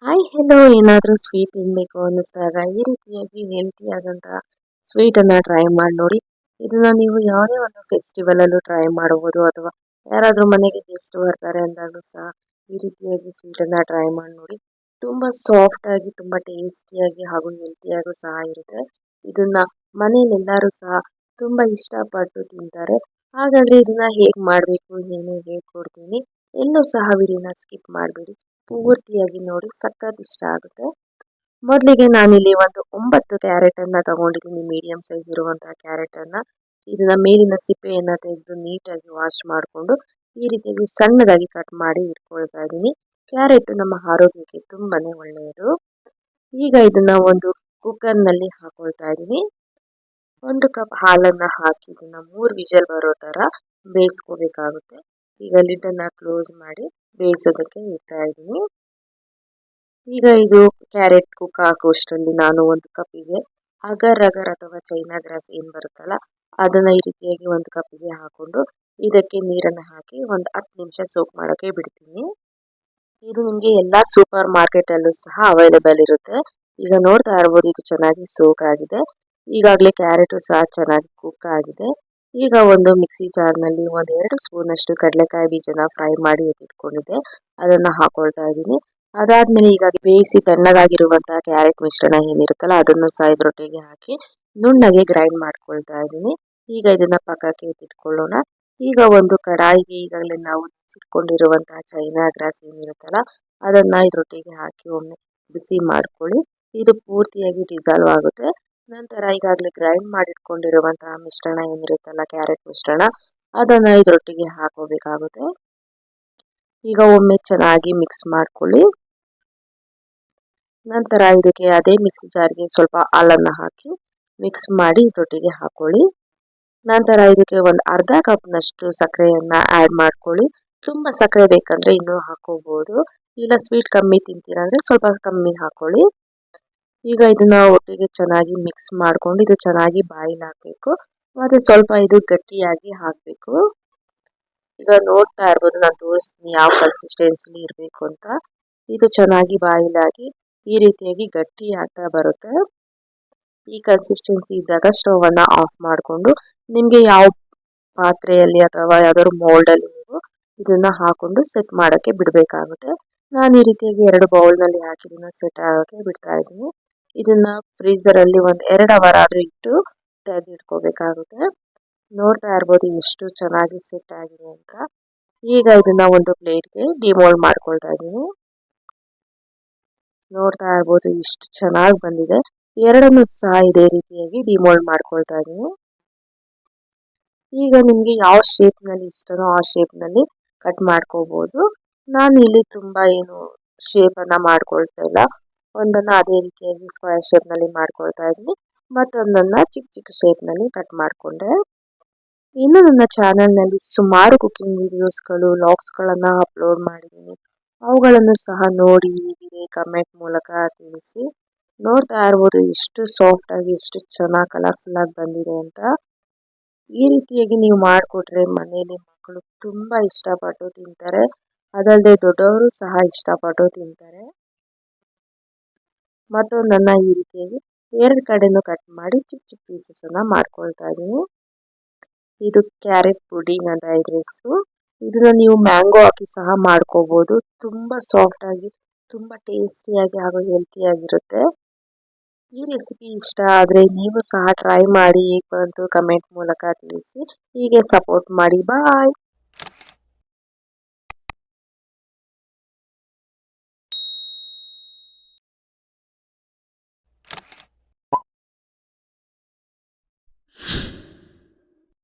Hi hello ಏನಾದರೂ sweet ತಿನ್ನಬೇಕು ಅನ್ನಿಸ್ದಾಗ ಈ ರೀತಿಯಾಗಿ ಹೆಲ್ತಿ ಆದಂಥ ಸ್ವೀಟನ್ನು ಟ್ರೈ ಮಾಡಿ ನೋಡಿ. ಇದನ್ನ ನೀವು ಯಾವುದೇ ಒಂದು ಫೆಸ್ಟಿವಲಲ್ಲೂ ಟ್ರೈ ಮಾಡಬಹುದು, ಅಥವಾ ಯಾರಾದರೂ ಮನೆಗೆ ಗೆಸ್ಟ್ ಬರ್ತಾರೆ ಅಂದಾಗಲೂ ಸಹ ಈ ರೀತಿಯಾಗಿ ಸ್ವೀಟನ್ನು ಟ್ರೈ ಮಾಡಿ ನೋಡಿ. ತುಂಬ ಸಾಫ್ಟಾಗಿ, ತುಂಬ ಟೇಸ್ಟಿಯಾಗಿ ಹಾಗೂ ಹೆಲ್ತಿಯಾಗೂ ಸಹ ಇರುತ್ತೆ. ಇದನ್ನ ಮನೇಲಿ ಎಲ್ಲರೂ ಸಹ ತುಂಬ ಇಷ್ಟಪಟ್ಟು ತಿಂತಾರೆ. ಹಾಗಾದರೆ ಇದನ್ನ ಹೇಗೆ ಮಾಡಬೇಕು ಏನು ಹೇಳ್ಕೊಡ್ತೀನಿ. ಎಲ್ಲೂ ಸಹ ವಿಡಿಯೋನ ಸ್ಕಿಪ್ ಮಾಡಬೇಡಿ, ಪೂರ್ತಿಯಾಗಿ ನೋಡಿ, ಸಖತ್ ಇಷ್ಟ ಆಗುತ್ತೆ. ಮೊದಲಿಗೆ ನಾನಿಲ್ಲಿ ಒಂದು 9 ಕ್ಯಾರೆಟನ್ನು ತಗೊಂಡಿದ್ದೀನಿ, ಮೀಡಿಯಂ ಸೈಜ್ ಇರುವಂತಹ ಕ್ಯಾರೆಟನ್ನು. ಇದನ್ನ ಮೇಲಿನ ಸಿಪ್ಪೆಯನ್ನು ತೆಗೆದು ನೀಟಾಗಿ ವಾಶ್ ಮಾಡಿಕೊಂಡು ಈ ರೀತಿಯಾಗಿ ಸಣ್ಣದಾಗಿ ಕಟ್ ಮಾಡಿ ಇಟ್ಕೊಳ್ತಾ ಇದ್ದೀನಿ. ಕ್ಯಾರೆಟ್ ನಮ್ಮ ಆರೋಗ್ಯಕ್ಕೆ ತುಂಬಾನೇ ಒಳ್ಳೆಯದು. ಈಗ ಇದನ್ನ ಒಂದು ಕುಕ್ಕರ್ನಲ್ಲಿ ಹಾಕೊಳ್ತಾ ಇದ್ದೀನಿ. 1 ಕಪ್ ಹಾಲನ್ನು ಹಾಕಿ ಇದನ್ನ 3 ವಿಷಲ್ ಬರೋ ಥರ ಬೇಯಿಸ್ಕೋಬೇಕಾಗುತ್ತೆ. ಈಗ ಲಿಡ್ಡನ್ನು ಕ್ಲೋಸ್ ಮಾಡಿ ಬೇಯಿಸೋದಕ್ಕೆ ಇಡ್ತಾ ಇದ್ದೀನಿ. ಈಗ ಇದು ಕ್ಯಾರೆಟ್ ಕುಕ್ ಹಾಕುವಷ್ಟರಲ್ಲಿ ನಾನು 1 ಕಪ್ಪಿಗೆ ಅಗರ್ ಅಗರ್ ಅಥವಾ ಚೈನಾ ಗ್ರಾಸ್ ಏನು ಬರುತ್ತಲ್ಲ ಅದನ್ನು ಈ ರೀತಿಯಾಗಿ 1 ಕಪ್ಪಿಗೆ ಹಾಕೊಂಡು ಇದಕ್ಕೆ ನೀರನ್ನು ಹಾಕಿ ಒಂದು 10 ನಿಮಿಷ ಸೋಕ್ ಮಾಡೋಕ್ಕೆ ಬಿಡ್ತೀನಿ. ಇದು ನಿಮಗೆ ಎಲ್ಲ ಸೂಪರ್ ಮಾರ್ಕೆಟಲ್ಲೂ ಸಹ ಅವೈಲೇಬಲ್ ಇರುತ್ತೆ. ಈಗ ನೋಡ್ತಾ ಇರ್ಬೋದು, ಇದು ಚೆನ್ನಾಗಿ ಸೋಕ್ ಆಗಿದೆ. ಈಗಾಗಲೇ ಕ್ಯಾರೆಟು ಸಹ ಚೆನ್ನಾಗಿ ಕುಕ್ ಆಗಿದೆ. ಈಗ ಒಂದು ಮಿಕ್ಸಿ ಜಾರ್ನಲ್ಲಿ 1-2 ಸ್ಪೂನಷ್ಟು ಕಡಲೆಕಾಯಿ ಬೀಜನ ಫ್ರೈ ಮಾಡಿ ಎತ್ತಿಟ್ಕೊಂಡಿದ್ದೆ, ಅದನ್ನು ಹಾಕೊಳ್ತಾ ಇದ್ದೀನಿ. ಅದಾದ್ಮೇಲೆ ಈಗ ಬೇಯಿಸಿ ತಣ್ಣಗಾಗಿರುವಂತಹ ಕ್ಯಾರೆಟ್ ಮಿಶ್ರಣ ಏನಿರುತ್ತಲ್ಲ ಅದನ್ನು ಸಹ ಇದ್ರೊಟ್ಟಿಗೆ ಹಾಕಿ ನುಣ್ಣಗೆ ಗ್ರೈಂಡ್ ಮಾಡ್ಕೊಳ್ತಾ ಇದ್ದೀನಿ. ಈಗ ಇದನ್ನ ಪಕ್ಕಕ್ಕೆ ಎತ್ತಿಟ್ಕೊಳ್ಳೋಣ. ಈಗ ಒಂದು ಕಡಾಯಿಗೆ ಈಗಾಗಲೇ ನಾವು ಇಟ್ಕೊಂಡಿರುವಂತಹ ಚೈನಾ ಗ್ರಾಸ್ ಏನಿರುತ್ತಲ್ಲ ಅದನ್ನ ಇದ್ರೊಟ್ಟಿಗೆ ಹಾಕಿ ಒಮ್ಮೆ ಬಿಸಿ ಮಾಡ್ಕೊಳ್ಳಿ. ಇದು ಪೂರ್ತಿಯಾಗಿ ಡಿಸಾಲ್ವ್ ಆಗುತ್ತೆ. ನಂತರ ಈಗಾಗಲೇ ಗ್ರೈಂಡ್ ಮಾಡಿಟ್ಕೊಂಡಿರುವಂತಹ ಮಿಶ್ರಣ ಏನಿರುತ್ತಲ್ಲ, ಕ್ಯಾರೆಟ್ ಮಿಶ್ರಣ, ಅದನ್ನ ಇದ್ರೊಟ್ಟಿಗೆ ಹಾಕೋಬೇಕಾಗುತ್ತೆ. ಈಗ ಒಮ್ಮೆ ಚೆನ್ನಾಗಿ ಮಿಕ್ಸ್ ಮಾಡ್ಕೊಳ್ಳಿ. ನಂತರ ಇದಕ್ಕೆ ಅದೇ ಮಿಕ್ಸಿ ಜಾರ್ಗೆ ಸ್ವಲ್ಪ ಹಾಲನ್ನು ಹಾಕಿ ಮಿಕ್ಸ್ ಮಾಡಿ ಇದ್ರೊಟ್ಟಿಗೆ ಹಾಕೊಳ್ಳಿ. ನಂತರ ಇದಕ್ಕೆ ಒಂದು ಅರ್ಧ ಕಪ್ನಷ್ಟು ಸಕ್ಕರೆಯನ್ನು ಆ್ಯಡ್ ಮಾಡ್ಕೊಳ್ಳಿ. ತುಂಬ ಸಕ್ಕರೆ ಬೇಕಂದ್ರೆ ಇನ್ನೂ ಹಾಕೋಬಹುದು, ಇಲ್ಲ ಸ್ವೀಟ್ ಕಮ್ಮಿ ತಿಂತೀರಾ ಅಂದರೆ ಸ್ವಲ್ಪ ಕಮ್ಮಿ ಹಾಕೊಳ್ಳಿ. ಈಗ ಇದನ್ನ ಒಟ್ಟಿಗೆ ಚೆನ್ನಾಗಿ ಮಿಕ್ಸ್ ಮಾಡ್ಕೊಂಡು ಇದು ಚೆನ್ನಾಗಿ ಬಾಯ್ಲ್ ಹಾಕಬೇಕು, ಮತ್ತು ಸ್ವಲ್ಪ ಇದು ಗಟ್ಟಿಯಾಗಿ ಹಾಕಬೇಕು. ಈಗ ನೋಡ್ತಾ ಇರ್ಬೋದು, ನಾನು ತೋರಿಸ್ತೀನಿ ಯಾವ ಕನ್ಸಿಸ್ಟೆನ್ಸಿಲಿ ಇರಬೇಕು ಅಂತ. ಇದು ಚೆನ್ನಾಗಿ ಬಾಯ್ಲ್ ಆಗಿ ಈ ರೀತಿಯಾಗಿ ಗಟ್ಟಿ ಆಗ್ತಾ ಬರುತ್ತೆ. ಈ ಕನ್ಸಿಸ್ಟೆನ್ಸಿ ಇದ್ದಾಗ ಸ್ಟವ್ ಅನ್ನ ಆಫ್ ಮಾಡಿಕೊಂಡು ನಿಮಗೆ ಯಾವ ಪಾತ್ರೆಯಲ್ಲಿ ಅಥವಾ ಯಾವ್ದಾದ್ರು ಮೋಲ್ಡಲ್ಲಿ ನೀವು ಇದನ್ನ ಹಾಕೊಂಡು ಸೆಟ್ ಮಾಡೋಕ್ಕೆ ಬಿಡಬೇಕಾಗುತ್ತೆ. ನಾನು ಈ ರೀತಿಯಾಗಿ 2 ಬೌಲ್ನಲ್ಲಿ ಹಾಕಿ ಇದನ್ನ ಸೆಟ್ ಆಗೋಕ್ಕೆ ಬಿಡ್ತಾ ಇದ್ದೀನಿ. ಇದನ್ನ ಫ್ರೀಸರಲ್ಲಿ ಒಂದು 2 ಅವರ್ ಆದರೂ ಇಟ್ಟು ತೆಗೆದಿಟ್ಕೋಬೇಕಾಗುತ್ತೆ. ನೋಡ್ತಾ ಇರ್ಬೋದು ಎಷ್ಟು ಚೆನ್ನಾಗಿ ಸೆಟ್ ಆಗಿದೆ ಅಂತ. ಈಗ ಇದನ್ನ ಒಂದು ಪ್ಲೇಟ್ಗೆ ಡಿಮೋಲ್ಡ್ ಮಾಡ್ಕೊಳ್ತಾ ಇದ್ದೀನಿ. ನೋಡ್ತಾ ಇರ್ಬೋದು ಎಷ್ಟು ಚೆನ್ನಾಗಿ ಬಂದಿದೆ. ಎರಡನ್ನೂ ಸಹ ಇದೇ ರೀತಿಯಾಗಿ ಡಿಮೋಲ್ಡ್ ಮಾಡ್ಕೊಳ್ತಾ ಇದ್ದೀನಿ. ಈಗ ನಿಮಗೆ ಯಾವ ಶೇಪ್ನಲ್ಲಿ ಇಷ್ಟನೋ ಆ ಶೇಪ್ನಲ್ಲಿ ಕಟ್ ಮಾಡ್ಕೋಬಹುದು. ನಾನು ಇಲ್ಲಿ ತುಂಬ ಏನು ಶೇಪನ್ನು ಮಾಡ್ಕೊಳ್ತಾ ಇಲ್ಲ, ಒಂದನ್ನು ಅದೇ ರೀತಿಯಾಗಿ ಸ್ಕ್ವೇರ್ ಶೇಪ್ನಲ್ಲಿ ಮಾಡ್ಕೊಳ್ತಾ ಇದ್ದೀನಿ, ಮತ್ತೊಂದನ್ನು ಚಿಕ್ಕ ಚಿಕ್ಕ ಶೇಪ್ನಲ್ಲಿ ಕಟ್ ಮಾಡಿಕೊಂಡೆ. ಇನ್ನು ನನ್ನ ಚಾನಲ್ನಲ್ಲಿ ಸುಮಾರು ಕುಕಿಂಗ್ ವಿಡಿಯೋಸ್ಗಳು, ವ್ಲಾಗ್ಸ್ಗಳನ್ನು ಅಪ್ಲೋಡ್ ಮಾಡಿದ್ದೀನಿ. ಅವುಗಳನ್ನು ಸಹ ನೋಡಿ ಹೇಗಿದೆ ಕಮೆಂಟ್ ಮೂಲಕ ತಿಳಿಸಿ. ನೋಡ್ತಾ ಇರ್ಬೋದು ಎಷ್ಟು ಸಾಫ್ಟ್ ಆಗಿ ಎಷ್ಟು ಚೆನ್ನಾಗಿ ಕಲರ್ಫುಲ್ ಆಗಿ ಬಂದಿದೆ ಅಂತ. ಈ ರೀತಿಯಾಗಿ ನೀವು ಮಾಡಿಕೊಟ್ರೆ ಮನೆಯಲ್ಲಿ ಮಕ್ಕಳು ತುಂಬ ಇಷ್ಟಪಟ್ಟು ತಿಂತಾರೆ, ಅದಲ್ಲದೆ ದೊಡ್ಡವರು ಸಹ ಇಷ್ಟಪಟ್ಟು ತಿಂತಾರೆ. ಮತ್ತೊಂದನ್ನು ಈ ರೀತಿಯಾಗಿ 2 ಕಡೆನೂ ಕಟ್ ಮಾಡಿ ಚಿಕ್ಕ ಚಿಕ್ಕ ಪೀಸಸನ್ನು ಮಾಡ್ಕೊಳ್ತಾ ಇದ್ದೀನಿ. ಇದು ಕ್ಯಾರೆಟ್ ಪುಡಿಂಗ್ ಅಂತ ಇದ್ರ ಹೆಸರು. ಇದನ್ನ ನೀವು ಮ್ಯಾಂಗೋ ಹಾಕಿ ಸಹ ಮಾಡ್ಕೋಬಹುದು. ತುಂಬ ಸಾಫ್ಟ್ ಆಗಿ, ತುಂಬ ಟೇಸ್ಟಿಯಾಗಿ ಹಾಗೂ ಹೆಲ್ತಿಯಾಗಿರುತ್ತೆ. ಈ ರೆಸಿಪಿ ಇಷ್ಟ ಆದರೆ ನೀವು ಸಹ ಟ್ರೈ ಮಾಡಿ, ಹೇಗೆ ಬಂತು ಕಮೆಂಟ್ ಮೂಲಕ ತಿಳಿಸಿ. ಹೀಗೆ ಸಪೋರ್ಟ್ ಮಾಡಿ. ಬಾಯ್.